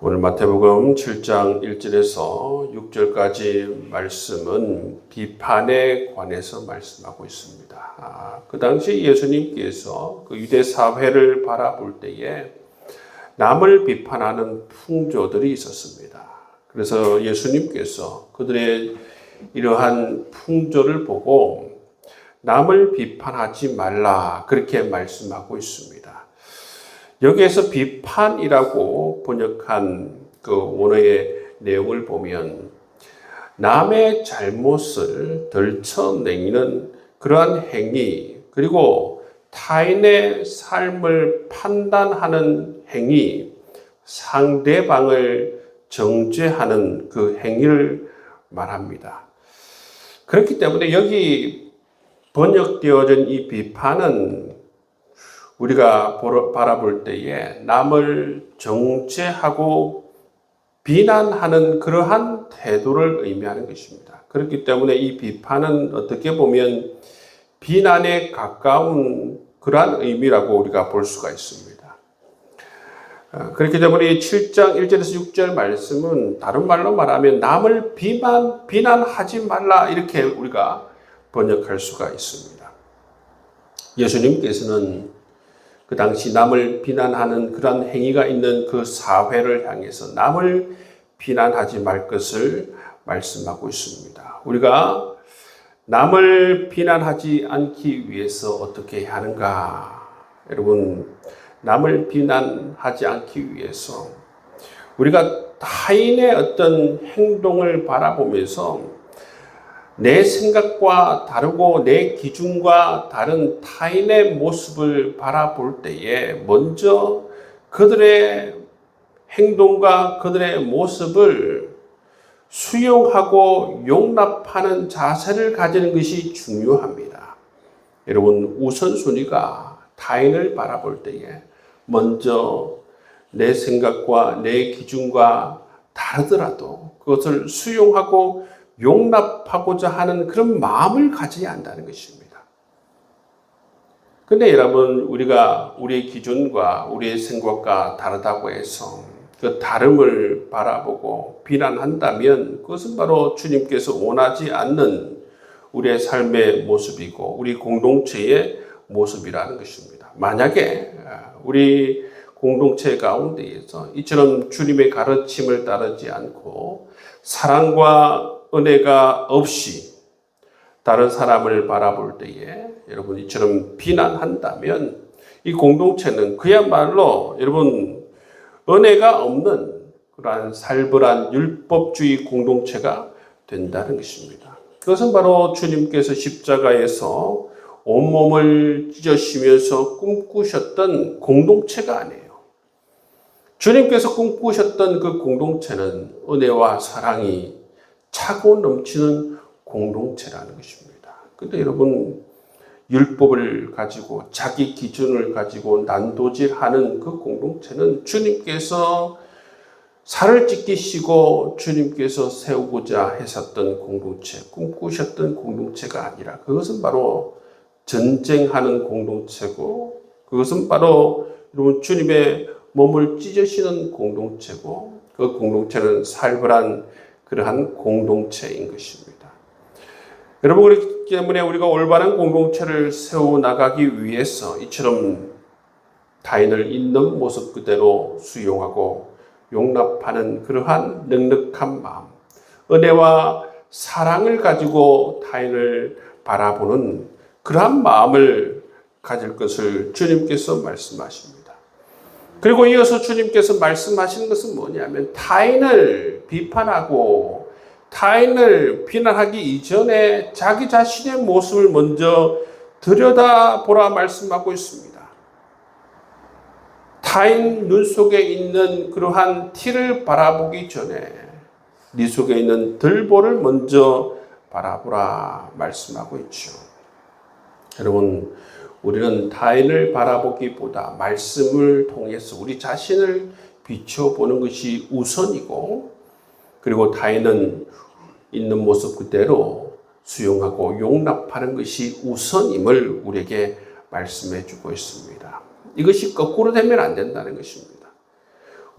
오늘 마태복음 7장 1절에서 6절까지 말씀은 비판에 관해서 말씀하고 있습니다. 그 당시 예수님께서 그 유대 사회를 바라볼 때에 남을 비판하는 풍조들이 있었습니다. 그래서 예수님께서 그들의 이러한 풍조를 보고 남을 비판하지 말라 그렇게 말씀하고 있습니다. 여기에서 비판이라고 번역한 그 원어의 내용을 보면 남의 잘못을 들춰내는 그러한 행위, 그리고 타인의 삶을 판단하는 행위, 상대방을 정죄하는 그 행위를 말합니다. 그렇기 때문에 여기 번역되어진 이 비판은 우리가 바라볼 때에 남을 정죄하고 비난하는 그러한 태도를 의미하는 것입니다. 그렇기 때문에 이 비판은 어떻게 보면 비난에 가까운 그러한 의미라고 우리가 볼 수가 있습니다. 그렇기 때문에 7장 1절에서 6절 말씀은 다른 말로 말하면 남을 비난하지 말라 이렇게 우리가 번역할 수가 있습니다. 예수님께서는 그 당시 남을 비난하는 그런 행위가 있는 그 사회를 향해서 남을 비난하지 말 것을 말씀하고 있습니다. 우리가 남을 비난하지 않기 위해서 어떻게 해야 하는가? 여러분, 남을 비난하지 않기 위해서 우리가 타인의 어떤 행동을 바라보면서 내 생각과 다르고 내 기준과 다른 타인의 모습을 바라볼 때에 먼저 그들의 행동과 그들의 모습을 수용하고 용납하는 자세를 가지는 것이 중요합니다. 여러분, 우선순위가 타인을 바라볼 때에 먼저 내 생각과 내 기준과 다르더라도 그것을 수용하고 용납하고자 하는 그런 마음을 가져야 한다는 것입니다. 그런데 여러분, 우리가 우리의 기준과 우리의 생각과 다르다고 해서 그 다름을 바라보고 비난한다면 그것은 바로 주님께서 원하지 않는 우리의 삶의 모습이고 우리 공동체의 모습이라는 것입니다. 만약에 우리 공동체 가운데에서 이처럼 주님의 가르침을 따르지 않고 사랑과 은혜가 없이 다른 사람을 바라볼 때에 여러분 이처럼 비난한다면 이 공동체는 그야말로 여러분 은혜가 없는 그러한 살벌한 율법주의 공동체가 된다는 것입니다. 그것은 바로 주님께서 십자가에서 온몸을 찢으시면서 꿈꾸셨던 공동체가 아니에요. 주님께서 꿈꾸셨던 그 공동체는 은혜와 사랑이 차고 넘치는 공동체라는 것입니다. 그런데 여러분, 율법을 가지고 자기 기준을 가지고 난도질하는 그 공동체는 주님께서 살을 찢기시고 주님께서 세우고자 하셨던 공동체, 꿈꾸셨던 공동체가 아니라 그것은 바로 전쟁하는 공동체고 그것은 바로 여러분 주님의 몸을 찢으시는 공동체고 그 공동체는 살벌한 그러한 공동체인 것입니다. 여러분, 그렇기 때문에 우리가 올바른 공동체를 세워나가기 위해서 이처럼 타인을 있는 모습 그대로 수용하고 용납하는 그러한 넉넉한 마음, 은혜와 사랑을 가지고 타인을 바라보는 그러한 마음을 가질 것을 주님께서 말씀하십니다. 그리고 이어서 주님께서 말씀하시는 것은 뭐냐면 타인을 비판하고 타인을 비난하기 이전에 자기 자신의 모습을 먼저 들여다보라 말씀하고 있습니다. 타인 눈 속에 있는 그러한 티를 바라보기 전에 네 속에 있는 들보를 먼저 바라보라 말씀하고 있죠. 여러분, 우리는 타인을 바라보기보다 말씀을 통해서 우리 자신을 비춰보는 것이 우선이고 그리고 타인은 있는 모습 그대로 수용하고 용납하는 것이 우선임을 우리에게 말씀해 주고 있습니다. 이것이 거꾸로 되면 안 된다는 것입니다.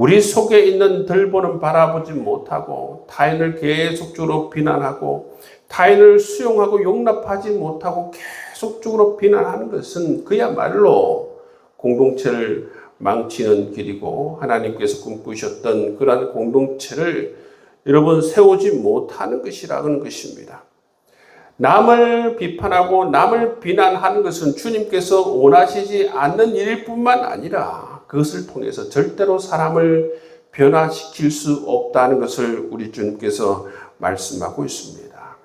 우리 속에 있는 들보는 바라보지 못하고 타인을 계속적으로 비난하고 타인을 수용하고 용납하지 못하고 계속적으로 비난하는 것은 그야말로 공동체를 망치는 길이고 하나님께서 꿈꾸셨던 그러한 공동체를 여러분 세우지 못하는 것이라는 것입니다. 남을 비판하고 남을 비난하는 것은 주님께서 원하시지 않는 일일 뿐만 아니라 그것을 통해서 절대로 사람을 변화시킬 수 없다는 것을 우리 주님께서 말씀하고 있습니다.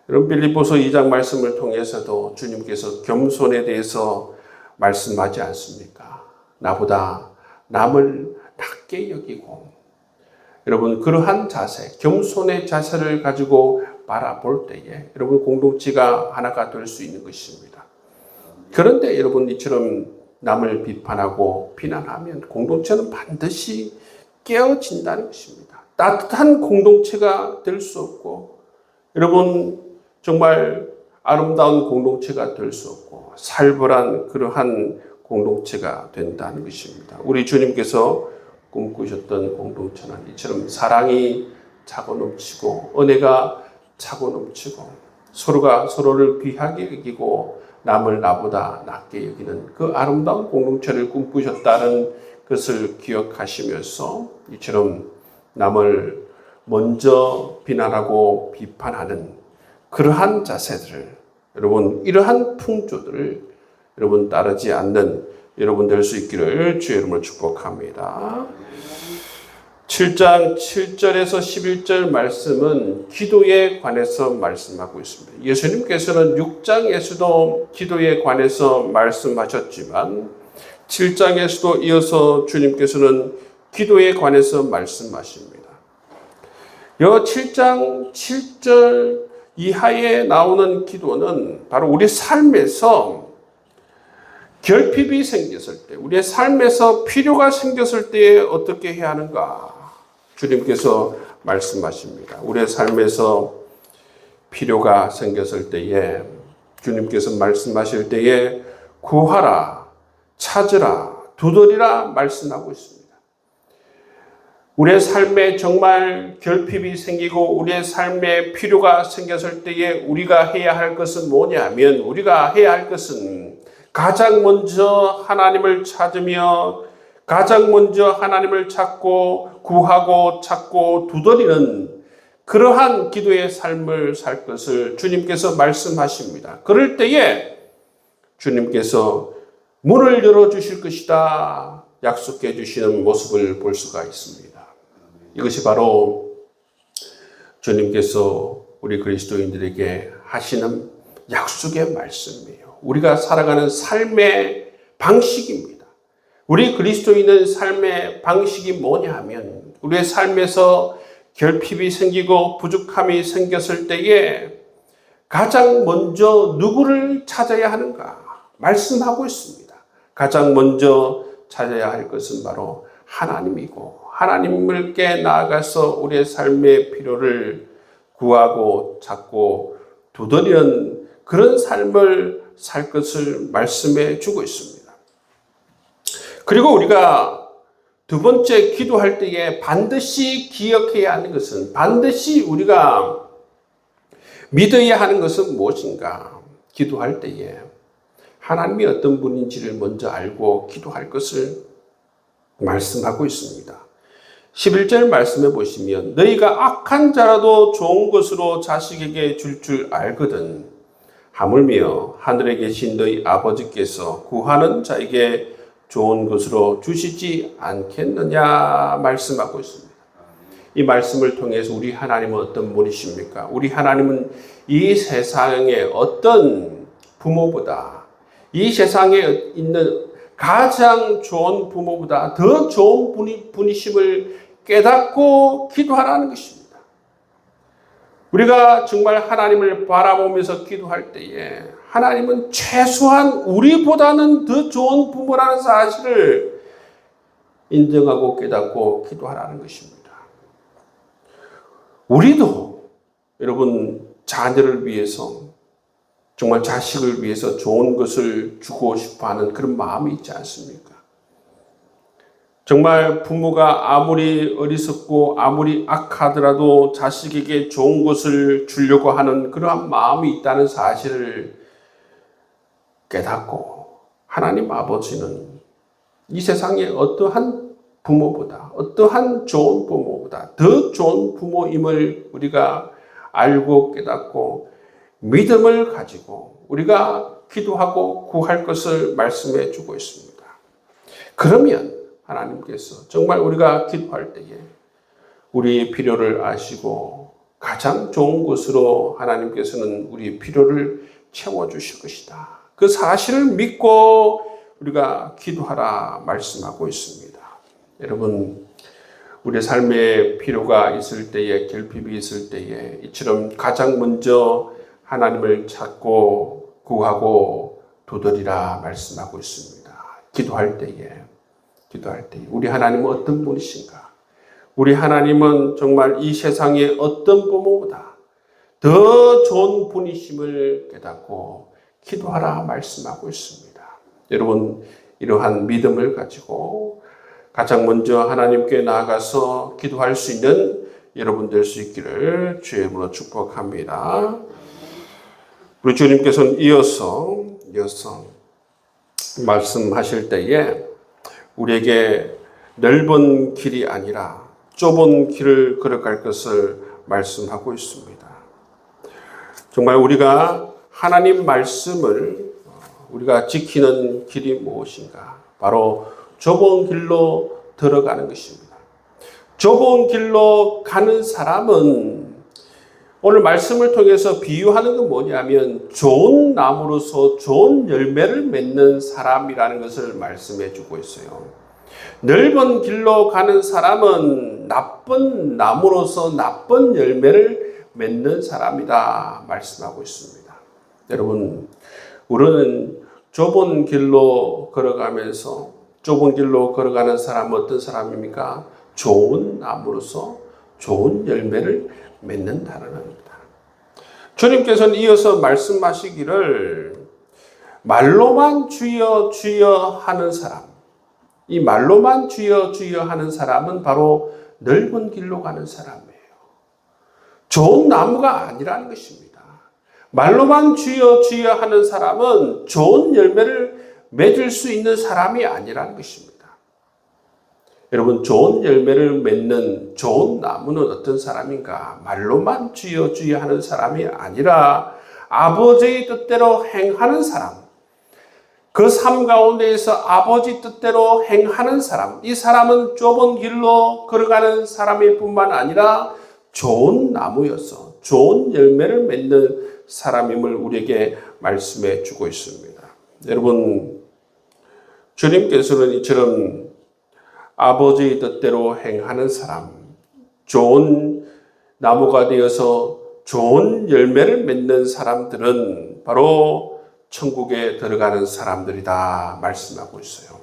여러분 빌립보서 2장 말씀을 통해서도 주님께서 겸손에 대해서 말씀하지 않습니까? 나보다 남을 낮게 여기고 여러분 그러한 자세, 겸손의 자세를 가지고 바라볼 때에 여러분 공동체가 하나가 될 수 있는 것입니다. 그런데 여러분 이처럼 남을 비판하고 비난하면 공동체는 반드시 깨어진다는 것입니다. 따뜻한 공동체가 될 수 없고 여러분 정말 아름다운 공동체가 될 수 없고 살벌한 그러한 공동체가 된다는 것입니다. 우리 주님께서 꿈꾸셨던 공동체는 이처럼 사랑이 차고 넘치고 은혜가 차고 넘치고 서로가 서로를 귀하게 여기고 남을 나보다 낮게 여기는 그 아름다운 공동체를 꿈꾸셨다는 것을 기억하시면서 이처럼 남을 먼저 비난하고 비판하는 그러한 자세들을 여러분 이러한 풍조들을 여러분 따르지 않는 여러분 될 수 있기를 주의 이름으로 축복합니다. 7장 7절에서 11절 말씀은 기도에 관해서 말씀하고 있습니다. 예수님께서는 6장에서도 기도에 관해서 말씀하셨지만 7장에서도 이어서 주님께서는 기도에 관해서 말씀하십니다. 이 7장 7절 이하에 나오는 기도는 바로 우리 삶에서 결핍이 생겼을 때, 우리의 삶에서 필요가 생겼을 때에 어떻게 해야 하는가? 주님께서 말씀하십니다. 우리의 삶에서 필요가 생겼을 때에 주님께서 말씀하실 때에 구하라, 찾으라, 두드리라 말씀하고 있습니다. 우리의 삶에 정말 결핍이 생기고 우리의 삶에 필요가 생겼을 때에 우리가 해야 할 것은 뭐냐면 우리가 해야 할 것은 가장 먼저 하나님을 찾으며 가장 먼저 하나님을 찾고 구하고 찾고 두드리는 그러한 기도의 삶을 살 것을 주님께서 말씀하십니다. 그럴 때에 주님께서 문을 열어주실 것이다 약속해 주시는 모습을 볼 수가 있습니다. 이것이 바로 주님께서 우리 그리스도인들에게 하시는 약속의 말씀이에요. 우리가 살아가는 삶의 방식입니다. 우리 그리스도인의 삶의 방식이 뭐냐 하면 우리의 삶에서 결핍이 생기고 부족함이 생겼을 때에 가장 먼저 누구를 찾아야 하는가 말씀하고 있습니다. 가장 먼저 찾아야 할 것은 바로 하나님이고 하나님께 나아가서 우리의 삶의 필요를 구하고 찾고 두드리는 그런 삶을 살 것을 말씀해 주고 있습니다. 그리고 우리가 두 번째 기도할 때에 반드시 기억해야 하는 것은 반드시 우리가 믿어야 하는 것은 무엇인가? 기도할 때에 하나님이 어떤 분인지를 먼저 알고 기도할 것을 말씀하고 있습니다. 11절 말씀해 보시면 너희가 악한 자라도 좋은 것으로 자식에게 줄 알거든 하물며 하늘에 계신 너희 아버지께서 구하는 자에게 좋은 것으로 주시지 않겠느냐 말씀하고 있습니다. 이 말씀을 통해서 우리 하나님은 어떤 분이십니까? 우리 하나님은 이 세상의 어떤 부모보다 이 세상에 있는 가장 좋은 부모보다 더 좋은 분이심을 깨닫고 기도하라는 것입니다. 우리가 정말 하나님을 바라보면서 기도할 때에 하나님은 최소한 우리보다는 더 좋은 부모라는 사실을 인정하고 깨닫고 기도하라는 것입니다. 우리도 여러분 자녀를 위해서 정말 자식을 위해서 좋은 것을 주고 싶어하는 그런 마음이 있지 않습니까? 정말 부모가 아무리 어리석고 아무리 악하더라도 자식에게 좋은 것을 주려고 하는 그러한 마음이 있다는 사실을 깨닫고, 하나님 아버지는 이 세상에 어떠한 부모보다, 어떠한 좋은 부모보다 더 좋은 부모임을 우리가 알고 깨닫고 믿음을 가지고 우리가 기도하고 구할 것을 말씀해 주고 있습니다. 그러면 하나님께서 정말 우리가 기도할 때에 우리의 필요를 아시고 가장 좋은 것으로 하나님께서는 우리의 필요를 채워주실 것이다. 그 사실을 믿고 우리가 기도하라 말씀하고 있습니다. 여러분, 우리 삶에 필요가 있을 때에, 결핍이 있을 때에 이처럼 가장 먼저 하나님을 찾고 구하고 도드리라 말씀하고 있습니다. 기도할 때에 우리 하나님은 어떤 분이신가? 우리 하나님은 정말 이 세상의 어떤 부모보다 더 좋은 분이심을 깨닫고 기도하라 말씀하고 있습니다. 여러분, 이러한 믿음을 가지고 가장 먼저 하나님께 나아가서 기도할 수 있는 여러분 될 수 있기를 주의 이름으로 축복합니다. 우리 주님께서는 이어서 말씀하실 때에 우리에게 넓은 길이 아니라 좁은 길을 걸어갈 것을 말씀하고 있습니다. 정말 우리가 하나님 말씀을 우리가 지키는 길이 무엇인가? 바로 좁은 길로 들어가는 것입니다. 좁은 길로 가는 사람은 오늘 말씀을 통해서 비유하는 건 뭐냐면 좋은 나무로서 좋은 열매를 맺는 사람이라는 것을 말씀해 주고 있어요. 넓은 길로 가는 사람은 나쁜 나무로서 나쁜 열매를 맺는 사람이다 말씀하고 있습니다. 여러분, 우리는 좁은 길로 걸어가면서 좁은 길로 걸어가는 사람은 어떤 사람입니까? 좋은 나무로서 좋은 열매를 맺는다는 겁니다. 주님께서는 이어서 말씀하시기를 말로만 주여 주여 하는 사람, 이 말로만 주여 주여 하는 사람은 바로 넓은 길로 가는 사람이에요. 좋은 나무가 아니라는 것입니다. 말로만 주여 주여 하는 사람은 좋은 열매를 맺을 수 있는 사람이 아니라는 것입니다. 여러분, 좋은 열매를 맺는 좋은 나무는 어떤 사람인가? 말로만 주여 주여 하는 사람이 아니라 아버지의 뜻대로 행하는 사람, 그 삶 가운데에서 아버지 뜻대로 행하는 사람, 이 사람은 좁은 길로 걸어가는 사람일 뿐만 아니라 좋은 나무여서 좋은 열매를 맺는 사람임을 우리에게 말씀해 주고 있습니다. 여러분, 주님께서는 이처럼 아버지의 뜻대로 행하는 사람, 좋은 나무가 되어서 좋은 열매를 맺는 사람들은 바로 천국에 들어가는 사람들이다 말씀하고 있어요.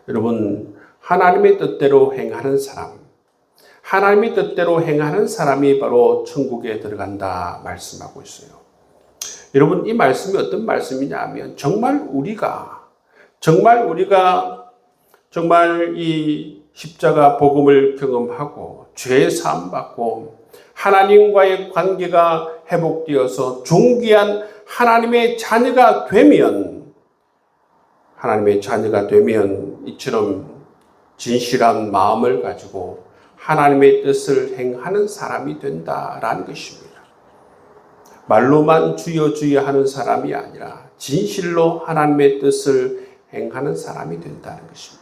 여러분, 하나님의 뜻대로 행하는 사람, 하나님의 뜻대로 행하는 사람이 바로 천국에 들어간다 말씀하고 있어요. 여러분, 이 말씀이 어떤 말씀이냐 하면 정말 우리가 이 십자가 복음을 경험하고 죄 사함 받고 하나님과의 관계가 회복되어서 존귀한 하나님의 자녀가 되면 이처럼 진실한 마음을 가지고 하나님의 뜻을 행하는 사람이 된다라는 것입니다. 말로만 주여 주여 하는 사람이 아니라 진실로 하나님의 뜻을 행하는 사람이 된다는 것입니다.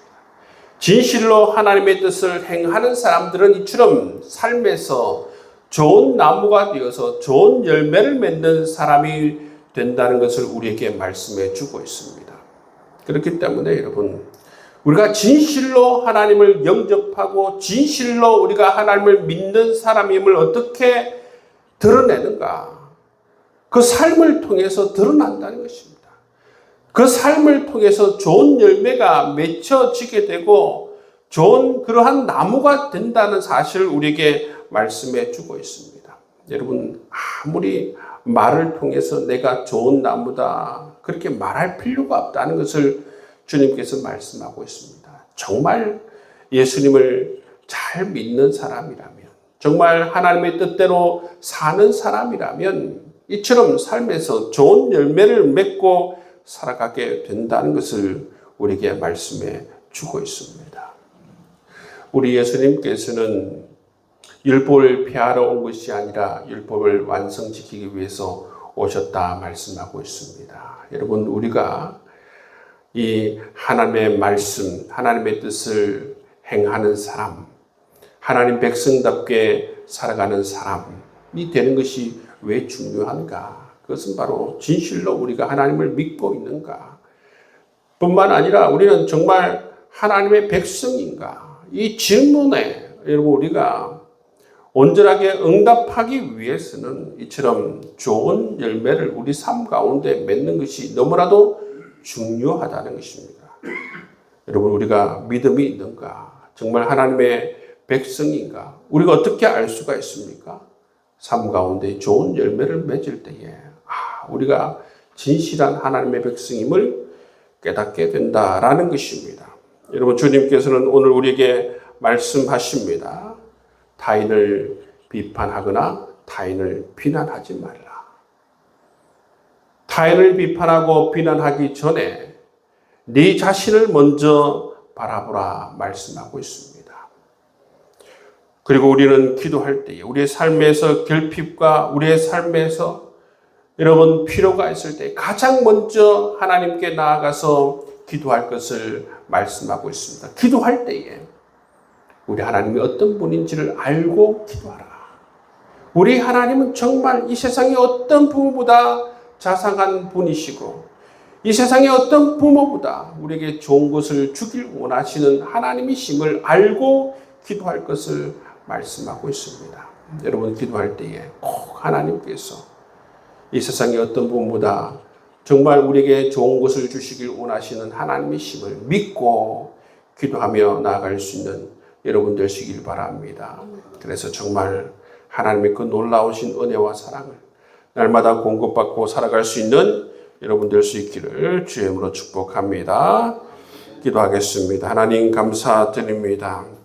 진실로 하나님의 뜻을 행하는 사람들은 이처럼 삶에서 좋은 나무가 되어서 좋은 열매를 맺는 사람이 된다는 것을 우리에게 말씀해 주고 있습니다. 그렇기 때문에 여러분, 우리가 진실로 하나님을 영접하고 진실로 우리가 하나님을 믿는 사람임을 어떻게 드러내는가? 그 삶을 통해서 드러난다는 것입니다. 그 삶을 통해서 좋은 열매가 맺혀지게 되고 좋은 그러한 나무가 된다는 사실을 우리에게 말씀해 주고 있습니다. 여러분, 아무리 말을 통해서 내가 좋은 나무다 그렇게 말할 필요가 없다는 것을 주님께서 말씀하고 있습니다. 정말 예수님을 잘 믿는 사람이라면, 정말 하나님의 뜻대로 사는 사람이라면 이처럼 삶에서 좋은 열매를 맺고 살아가게 된다는 것을 우리에게 말씀해 주고 있습니다. 우리 예수님께서는 율법을 폐하러 온 것이 아니라 율법을 완성시키기 위해서 오셨다 말씀하고 있습니다. 여러분, 우리가 이 하나님의 말씀, 하나님의 뜻을 행하는 사람, 하나님 백성답게 살아가는 사람이 되는 것이 왜 중요한가? 그것은 바로 진실로 우리가 하나님을 믿고 있는가? 뿐만 아니라 우리는 정말 하나님의 백성인가? 이 질문에 여러분 우리가 온전하게 응답하기 위해서는 이처럼 좋은 열매를 우리 삶 가운데 맺는 것이 너무나도 중요하다는 것입니다. 여러분, 우리가 믿음이 있는가? 정말 하나님의 백성인가? 우리가 어떻게 알 수가 있습니까? 삶 가운데 좋은 열매를 맺을 때에 우리가 진실한 하나님의 백성임을 깨닫게 된다라는 것입니다. 여러분, 주님께서는 오늘 우리에게 말씀하십니다. 타인을 비판하거나 타인을 비난하지 말라. 타인을 비판하고 비난하기 전에 네 자신을 먼저 바라보라 말씀하고 있습니다. 그리고 우리는 기도할 때에 우리의 삶에서 결핍과 우리의 삶에서 여러분 필요가 있을 때 가장 먼저 하나님께 나아가서 기도할 것을 말씀하고 있습니다. 기도할 때에 우리 하나님이 어떤 분인지를 알고 기도하라. 우리 하나님은 정말 이 세상의 어떤 부모보다 자상한 분이시고 이 세상의 어떤 부모보다 우리에게 좋은 것을 주길 원하시는 하나님이심을 알고 기도할 것을 말씀하고 있습니다. 여러분 기도할 때에 꼭 하나님께서 이 세상의 어떤 부모보다 정말 우리에게 좋은 것을 주시길 원하시는 하나님이심을 믿고 기도하며 나아갈 수 있는 여러분 되시길 바랍니다. 그래서 정말 하나님의 그 놀라우신 은혜와 사랑을 날마다 공급받고 살아갈 수 있는 여러분 될 수 있기를 주의 이름으로 축복합니다. 기도하겠습니다. 하나님 감사드립니다.